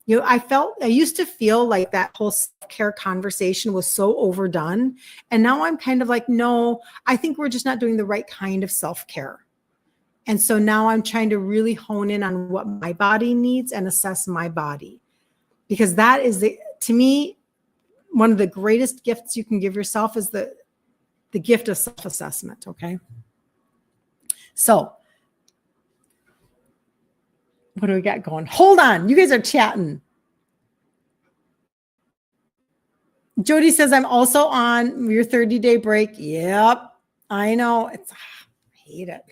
Speaker 1: you know, I used to feel like that whole self-care conversation was so overdone. And now I'm kind of like, no, I think we're just not doing the right kind of self-care. And so now I'm trying to really hone in on what my body needs and assess my body, because that is to me, one of the greatest gifts you can give yourself is the gift of self-assessment. Okay. So what do we got going? Hold on. You guys are chatting. Jody says, I'm also on your 30-day break. Yep. I know. I hate it.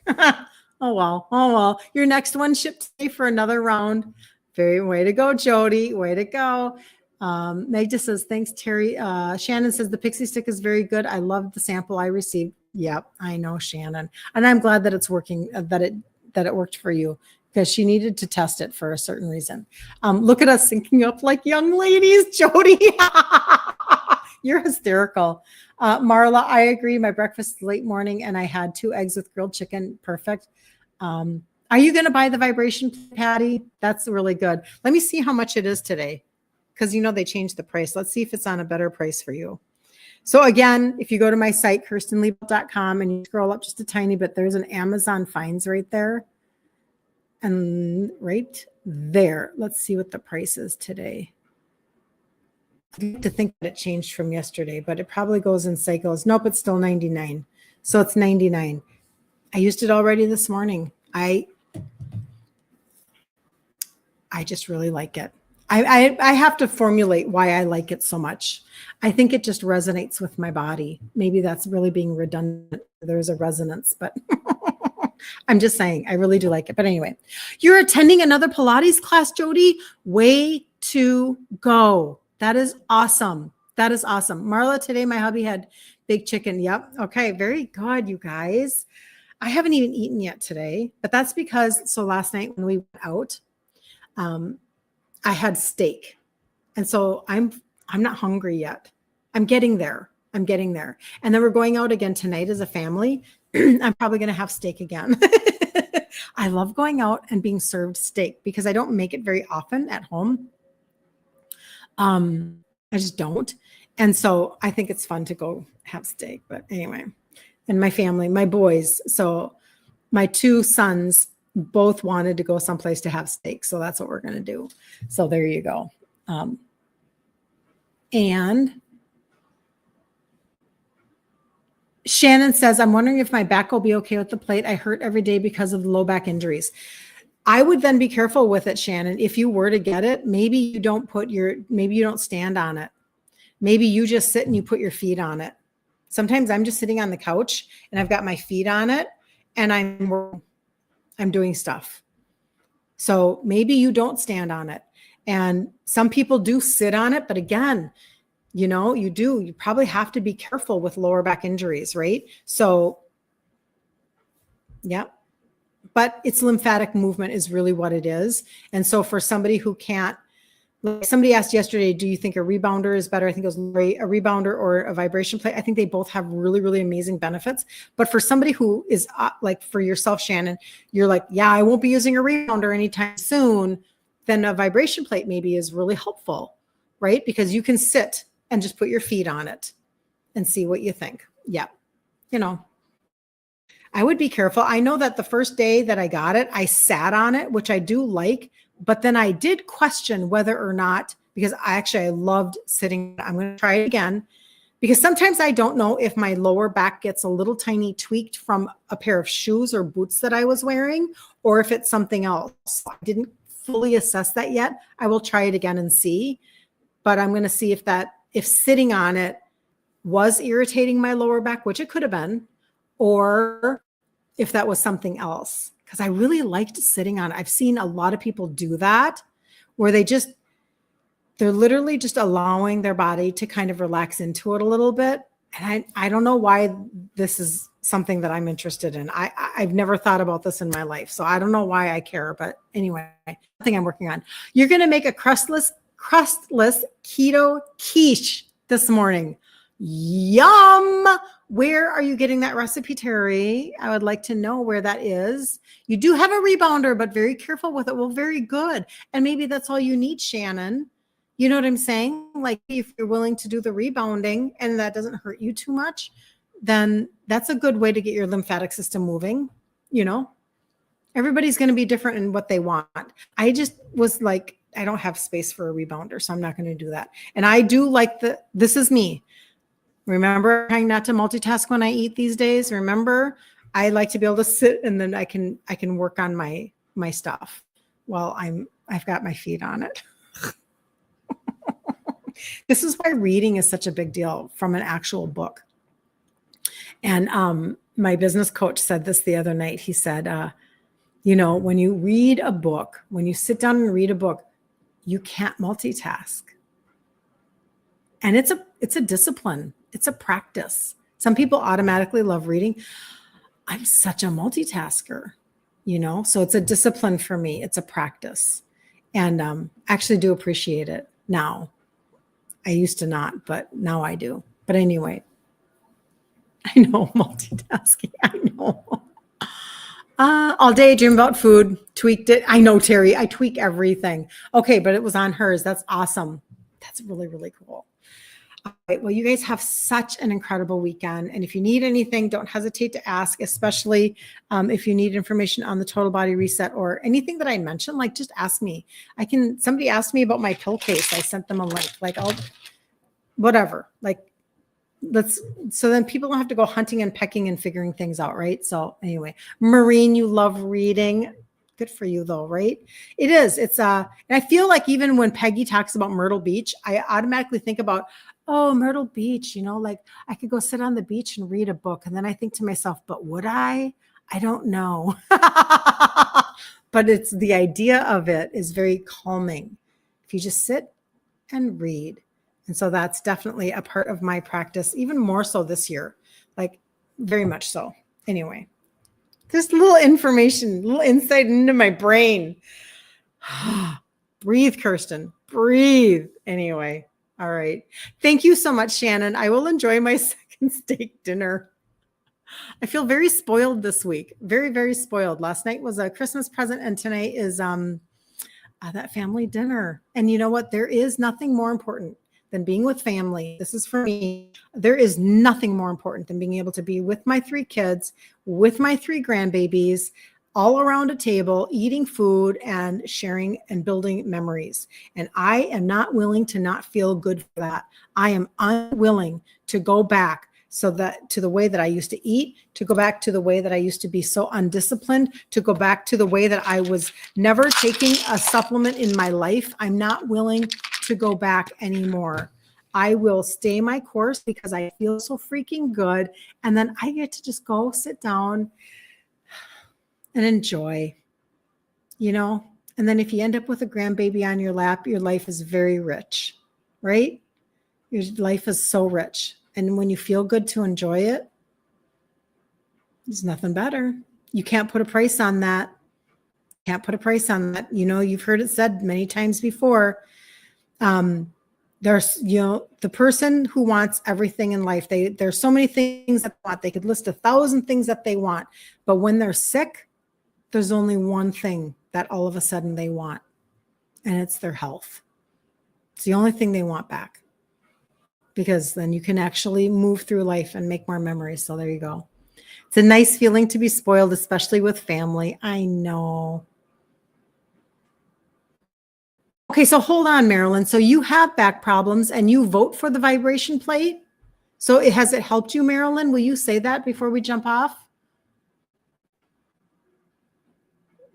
Speaker 1: Oh, well. Your next one shipped today for another round. Way to go, Jody. Way to go. Meg just says, thanks, Terry. Shannon says, the pixie stick is very good. I love the sample I received. Yep. I know, Shannon. And I'm glad that it's working, that it worked for you. because she needed to test it for a certain reason. Look at us syncing up like young ladies, Jody. You're hysterical. Marla, I agree. My breakfast is late morning and I had 2 eggs with grilled chicken. Perfect. Are you going to buy the vibration, Patty? That's really good. Let me see how much it is today, because they changed the price. Let's see if it's on a better price for you. So again, if you go to my site, kirstenliebelt.com, and you scroll up just a tiny bit, there's an Amazon finds right there. And right there, let's see what the price is today. I have to think that it changed from yesterday, but it probably goes in cycles. Nope, it's still 99. So it's 99. I used it already this morning. I just really like it. I have to formulate why I like it so much. I think it just resonates with my body. Maybe that's really being redundant. There's a resonance, but I'm just saying, I really do like it. But anyway, you're attending another Pilates class, Jody. Way to go. That is awesome. That is awesome. Marla, today my hubby had big chicken. Yep. Okay. Very good, you guys. I haven't even eaten yet today, but that's because, so last night when we went out, I had steak. And so I'm not hungry yet. I'm getting there. And then we're going out again tonight as a family. I'm probably going to have steak again. I love going out and being served steak because I don't make it very often at home. I just don't. And so I think it's fun to go have steak. But anyway, and my family, my boys. So my 2 sons both wanted to go someplace to have steak. So that's what we're going to do. So there you go. And Shannon says, I'm wondering if my back will be okay with the plate. I hurt every day because of low back injuries. I would then be careful with it, Shannon. If you were to get it, maybe you don't stand on it. Maybe you just sit and you put your feet on it. Sometimes I'm just sitting on the couch and I've got my feet on it and I'm doing stuff. So maybe you don't stand on it. And some people do sit on it, but again, you probably have to be careful with lower back injuries, right? So, yeah. But it's lymphatic movement is really what it is. And so for somebody who can't, like somebody asked yesterday, do you think a rebounder is better? I think it was a rebounder or a vibration plate. I think they both have really, really amazing benefits. But for somebody who is like for yourself, Shannon, you're like, yeah, I won't be using a rebounder anytime soon. Then a vibration plate maybe is really helpful, right? Because you can sit and just put your feet on it and see what you think. Yeah. I would be careful. I know that the first day that I got it, I sat on it, which I do like, but then I did question whether or not, because I loved sitting. I'm going to try it again because sometimes I don't know if my lower back gets a little tiny tweaked from a pair of shoes or boots that I was wearing, or if it's something else. I didn't fully assess that yet. I will try it again and see, but I'm going to see if sitting on it was irritating my lower back, which it could have been, or if that was something else, because I really liked sitting on it. I've seen a lot of people do that where they're literally just allowing their body to kind of relax into it a little bit. And I don't know why this is something that I'm interested in. I've never thought about this in my life. So I don't know why I care, but anyway, something I'm working on. You're going to make a crustless keto quiche this morning. Yum. Where are you getting that recipe, Terry? I would like to know where that is. You do have a rebounder, but very careful with it. Well, very good. And maybe that's all you need, Shannon. You know what I'm saying? Like if you're willing to do the rebounding and that doesn't hurt you too much, then that's a good way to get your lymphatic system moving. Everybody's going to be different in what they want. I just was like, I don't have space for a rebounder, so I'm not going to do that. And I do like this is me. Remember trying not to multitask when I eat these days? Remember, I like to be able to sit and then I can work on my stuff while I've got my feet on it. This is why reading is such a big deal from an actual book. And my business coach said this the other night. He said, when you read a book, when you sit down and read a book, you can't multitask. And it's a discipline. It's a practice. Some people automatically love reading. I'm such a multitasker. So it's a discipline for me. It's a practice. And actually do appreciate it now. I used to not, but now I do. But anyway, I know multitasking. I know. All day I dream about food, tweaked it. I know, Terry, I tweak everything. Okay, but it was on hers. That's awesome. That's really, really cool. All right, well, you guys have such an incredible weekend. And if you need anything, don't hesitate to ask, especially if you need information on the total body reset or anything that I mentioned, like just ask me. Somebody asked me about my pill case. I sent them a link, whatever, so then people don't have to go hunting and pecking and figuring things out, right? So anyway, Maureen, you love reading. Good for you though, right? It is. And I feel like even when Peggy talks about Myrtle Beach, I automatically think about, oh, Myrtle Beach, I could go sit on the beach and read a book. And then I think to myself, but would I? I don't know. But it's the idea of it is very calming. If you just sit and read. And so that's definitely a part of my practice, even more so this year, very much so. Anyway, just a little information, a little insight into my brain. Breathe, Kirsten, breathe. Anyway, all right. Thank you so much, Shannon. I will enjoy my second steak dinner. I feel very spoiled this week. Very, very spoiled. Last night was a Christmas present, and tonight is that family dinner. And you know what? There is nothing more important than being with family. This is for me. There is nothing more important than being able to be with my 3 kids, with my 3 grandbabies, all around a table, eating food and sharing and building memories. And I am not willing to not feel good for that. I am unwilling to go back to the way that I used to eat, to go back to the way that I used to be so undisciplined, to go back to the way that I was never taking a supplement in my life. I'm not willing to go back anymore. I will stay my course because I feel so freaking good. And then I get to just go sit down and enjoy, And then if you end up with a grandbaby on your lap, your life is very rich, right? Your life is so rich. And when you feel good to enjoy it, there's nothing better. You can't put a price on that. Can't put a price on that. You've heard it said many times before. There's, the person who wants everything in life, there's so many things that they want. They could list 1,000 things that they want, but when they're sick, there's only one thing that all of a sudden they want, and it's their health. It's the only thing they want back, because then you can actually move through life and make more memories. So there you go. It's a nice feeling to be spoiled, especially with family. I know. Okay, so hold on, Marilyn. So you have back problems and you vote for the vibration plate? So has it helped you, Marilyn? Will you say that before we jump off?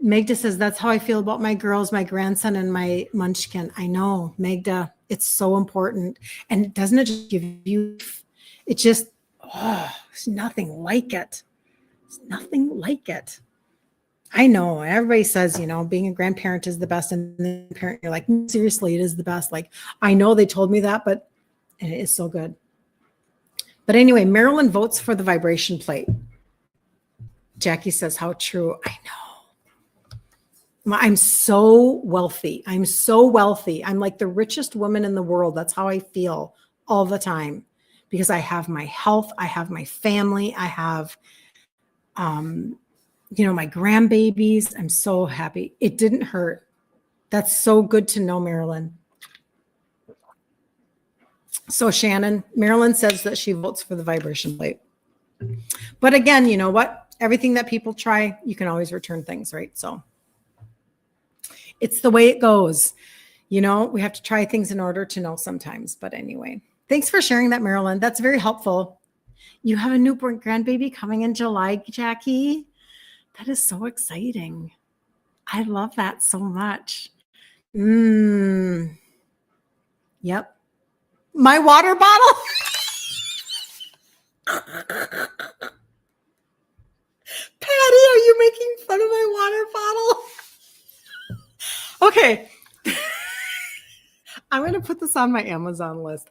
Speaker 1: Magda says, that's how I feel about my girls, my grandson, and my munchkin. I know, Magda, it's so important. And doesn't it just give you, there's nothing like it. It's nothing like it. I know everybody says, being a grandparent is the best. And then parent, you're like, seriously, it is the best. I know they told me that, but it is so good. But anyway, Marilyn votes for the vibration plate. Jackie says, how true. I know. I'm so wealthy. I'm like the richest woman in the world. That's how I feel all the time, because I have my health. I have my family. I have, my grandbabies. I'm so happy. It didn't hurt. That's so good to know, Marilyn. So Marilyn says that she votes for the vibration plate. But again, you know what? Everything that people try, you can always return things, right? So it's the way it goes. We have to try things in order to know sometimes. But anyway, thanks for sharing that, Marilyn. That's very helpful. You have a newborn grandbaby coming in July, Jackie. That is so exciting. I love that so much. Yep. My water bottle. Patty, are you making fun of my water bottle? Okay. I'm going to put this on my Amazon list.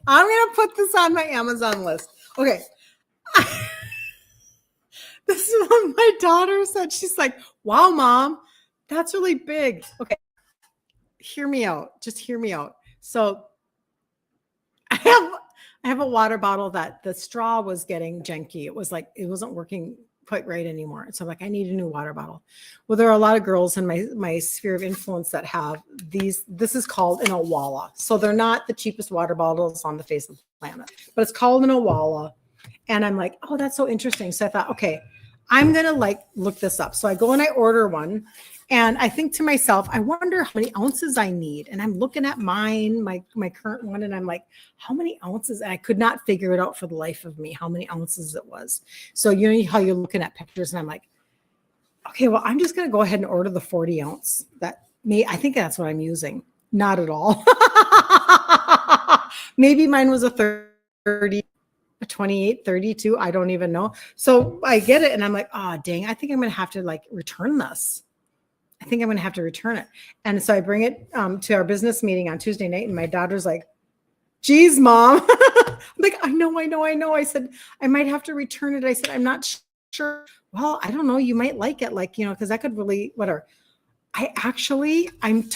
Speaker 1: Okay. This is what my daughter said. She's like, wow, Mom, that's really big. Okay, hear me out. Just hear me out. So I have a water bottle that the straw was getting janky. It was like it wasn't working quite right anymore. So I'm like, I need a new water bottle. Well, there are a lot of girls in my sphere of influence that have these. This is called an Owala. So they're not the cheapest water bottles on the face of the planet, but it's called an Owala. And I'm like, oh, that's so interesting. So I thought, okay, I'm gonna like look this up. So I go and I order one. And I think to myself, I wonder how many ounces I need. And I'm looking at mine, my current one, and I'm like, how many ounces? And I could not figure it out for the life of me, how many ounces it was. So you know how you're looking at pictures, and I'm like, okay, well, I'm just going to go ahead and order the 40 ounce. I think that's what I'm using. Not at all. Maybe mine was a 30. A 28, 32. I don't even know. So I get it, and I'm like, oh, dang, I think I'm going to have to like return this. I think I'm going to have to return it. And so I bring it to our business meeting on Tuesday night. And my daughter's like, geez, Mom. I'm like, I know. I said, I might have to return it. I said, I'm not sure. Well, I don't know. You might like it. Like, you know, because that could really, whatever. I'm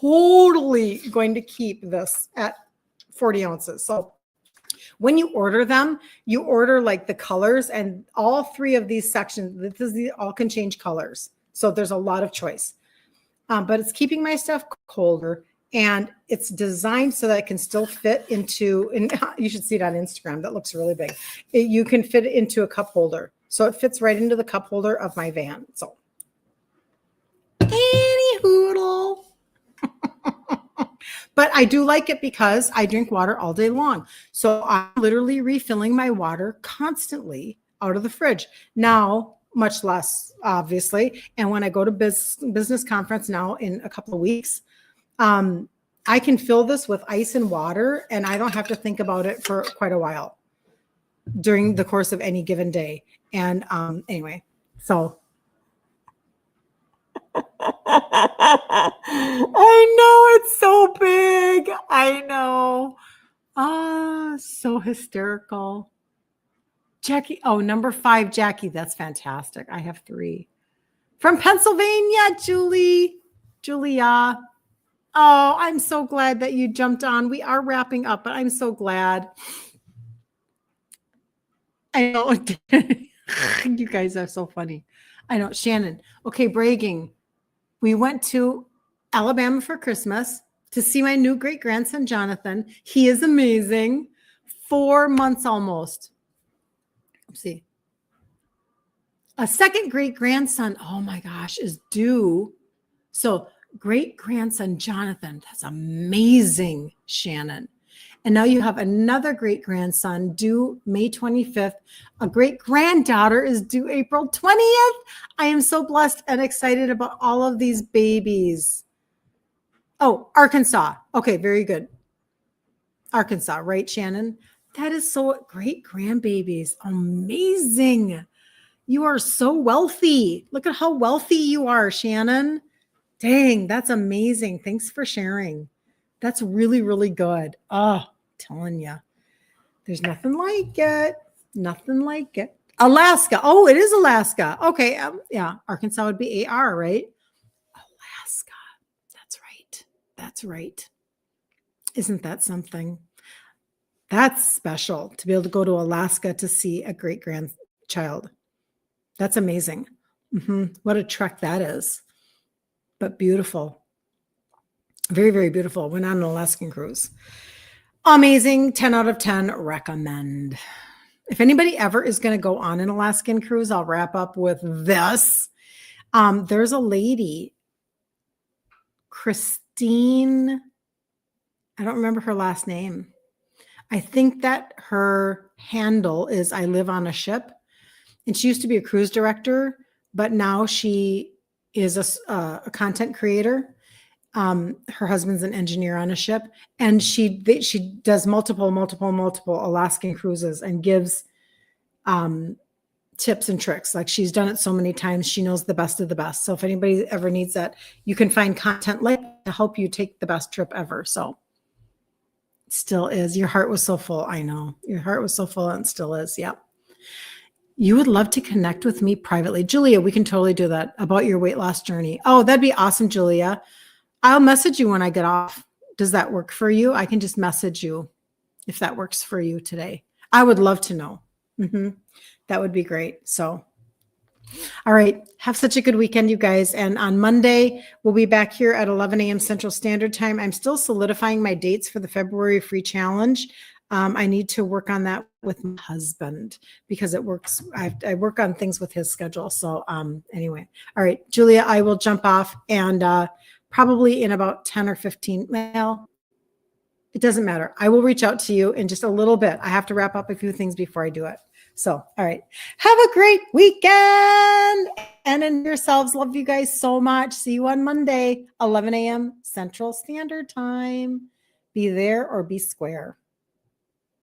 Speaker 1: totally going to keep this at 40 ounces. So when you order them, you order like the colors, and all three of these sections, all can change colors. So there's a lot of choice, but it's keeping my stuff colder, and it's designed so that it can still fit into, and you should see it on Instagram. That looks really big. You can fit it into a cup holder. So it fits right into the cup holder of my van. So any hoodle. But I do like it because I drink water all day long. So I'm literally refilling my water constantly out of the fridge. Now, much less, obviously. And when I go to business conference now in a couple of weeks, I can fill this with ice and water, and I don't have to think about it for quite a while during the course of any given day. And anyway, so I know it's so big. I know. So hysterical. Jackie. Oh, number 5, Jackie. That's fantastic. I have 3. From Pennsylvania, Julia. Oh, I'm so glad that you jumped on. We are wrapping up, but I'm so glad. I know. You guys are so funny. I know. Shannon. Okay, bragging. We went to Alabama for Christmas to see my new great-grandson, Jonathan. He is amazing. 4 months almost. Let's see. A second great-grandson, oh my gosh, is due. So great-grandson, Jonathan, that's amazing, Shannon. And now you have another great-grandson due May 25th. A great-granddaughter is due April 20th. I am so blessed and excited about all of these babies. Oh, Arkansas. Okay, very good. Arkansas, right, Shannon? That is so great grandbabies. Amazing. You are so wealthy. Look at how wealthy you are, Shannon. Dang, that's amazing. Thanks for sharing. That's really, really good. Oh, telling you. There's nothing like it. Nothing like it. Alaska. Oh, it is Alaska. Okay. Yeah. Arkansas would be AR, right? Alaska. That's right. That's right. Isn't that something? That's special to be able to go to Alaska to see a great grandchild. That's amazing. What a trek that is. But beautiful. Very, very beautiful. Went on an Alaskan cruise. Amazing. 10 out of 10. Recommend. If anybody ever is going to go on an Alaskan cruise, I'll wrap up with this. There's a lady, Christine. I don't remember her last name. I think that her handle is I live on a ship. And she used to be a cruise director, but now she is a content creator. Her husband's an engineer on a ship, and she does multiple Alaskan cruises and gives tips and tricks. Like, she's done it so many times, she knows the best of the best. So if anybody ever needs that, you can find content like to help you take the best trip ever. So still is. Your heart was so full. I know your heart was so full, and still is. Yep. You would love to connect with me privately. Julia, we can totally do that about your weight loss journey. Oh, that'd be awesome, Julia. I'll message you when I get off. Does that work for you? I can just message you if that works for you today. I would love to know. That would be great. So, all right. Have such a good weekend, you guys. And on Monday, we'll be back here at 11 a.m. Central Standard Time. I'm still solidifying my dates for the February free challenge. I need to work on that with my husband because it works. I work on things with his schedule. So anyway, all right, Julia, I will jump off and probably in about 10 or 15. Well, it doesn't matter. I will reach out to you in just a little bit. I have to wrap up a few things before I do it. So, all right. Have a great weekend and in yourselves. Love you guys so much. See you on Monday, 11 a.m. Central Standard Time. Be there or be square.